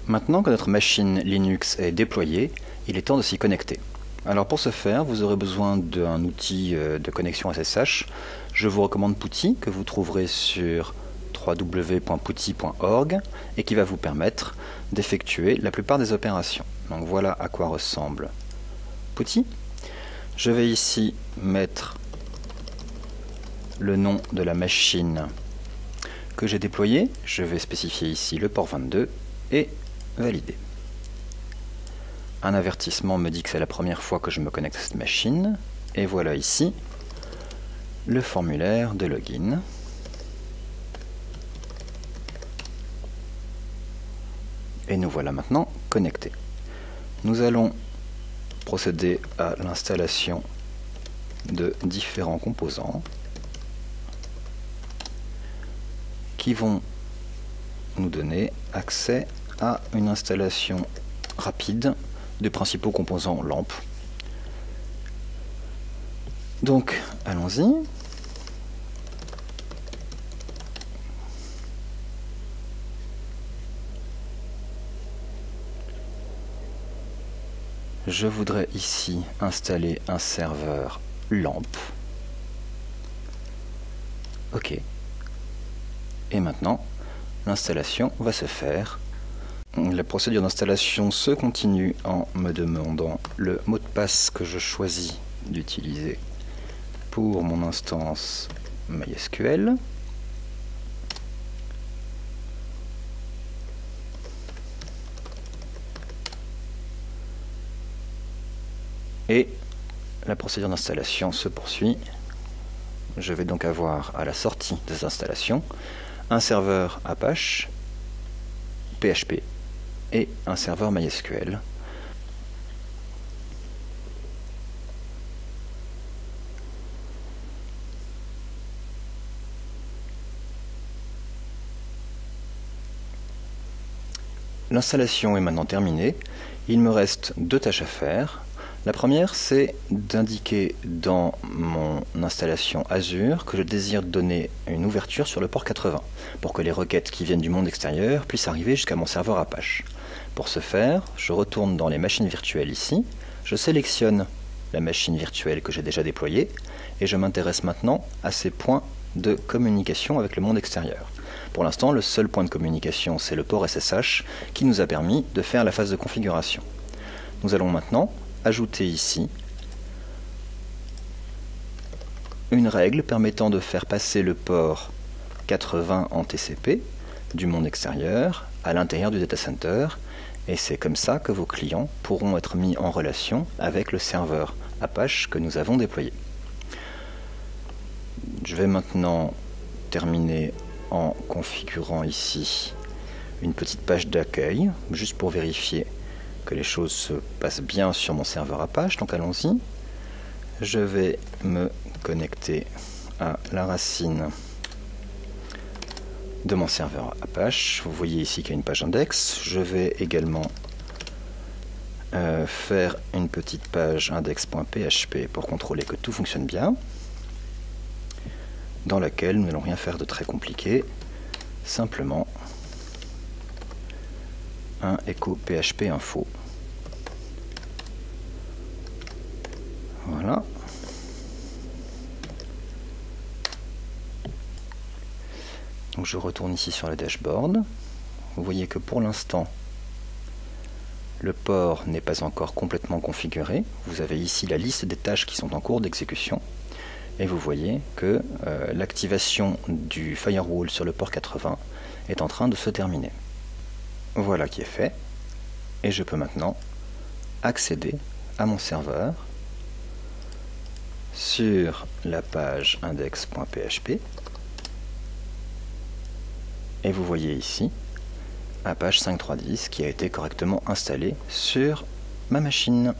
Maintenant que notre machine Linux est déployée, il est temps de s'y connecter. Alors pour ce faire, vous aurez besoin d'un outil de connexion SSH. Je vous recommande PuTTY, que vous trouverez sur www.putty.org et qui va vous permettre d'effectuer la plupart des opérations. Donc voilà à quoi ressemble PuTTY. Je vais ici mettre le nom de la machine que j'ai déployée. Je vais spécifier ici le port 22 et valider. Un avertissement me dit que c'est la première fois que je me connecte à cette machine. Et voilà ici le formulaire de login. Et nous voilà maintenant connectés. Nous allons procéder à l'installation de différents composants qui vont nous donner accès à une installation rapide des principaux composants LAMP. Donc, allons-y. Je voudrais ici installer un serveur LAMP. OK. Et maintenant, l'installation va se faire. La procédure d'installation se continue en me demandant le mot de passe que je choisis d'utiliser pour mon instance MySQL. Et la procédure d'installation se poursuit. Je vais donc avoir à la sortie des installations un serveur Apache, PHP et un serveur MySQL. L'installation est maintenant terminée. Il me reste deux tâches à faire. La première, c'est d'indiquer dans mon installation Azure que je désire donner une ouverture sur le port 80 pour que les requêtes qui viennent du monde extérieur puissent arriver jusqu'à mon serveur Apache. Pour ce faire, je retourne dans les machines virtuelles ici, je sélectionne la machine virtuelle que j'ai déjà déployée et je m'intéresse maintenant à ces points de communication avec le monde extérieur. Pour l'instant, le seul point de communication, c'est le port SSH qui nous a permis de faire la phase de configuration. Nous allons maintenant ajouter ici une règle permettant de faire passer le port 80 en TCP du monde extérieur à l'intérieur du data center, et c'est comme ça que vos clients pourront être mis en relation avec le serveur Apache que nous avons déployé. Je vais maintenant terminer en configurant ici une petite page d'accueil, juste pour vérifier que les choses se passent bien sur mon serveur Apache. Donc allons-y. Je vais me connecter à la racine de mon serveur Apache. Vous voyez ici qu'il y a une page index. Je vais également faire une petite page index.php pour contrôler que tout fonctionne bien, dans laquelle nous n'allons rien faire de très compliqué, simplement un echo php info. Voilà. Donc je retourne ici sur le dashboard. Vous voyez que pour l'instant, le port n'est pas encore complètement configuré. Vous avez ici la liste des tâches qui sont en cours d'exécution. Et vous voyez que l'activation du firewall sur le port 80 est en train de se terminer. Voilà qui est fait. Et je peux maintenant accéder à mon serveur sur la page index.php. Et vous voyez ici Apache 5.3.10 qui a été correctement installé sur ma machine.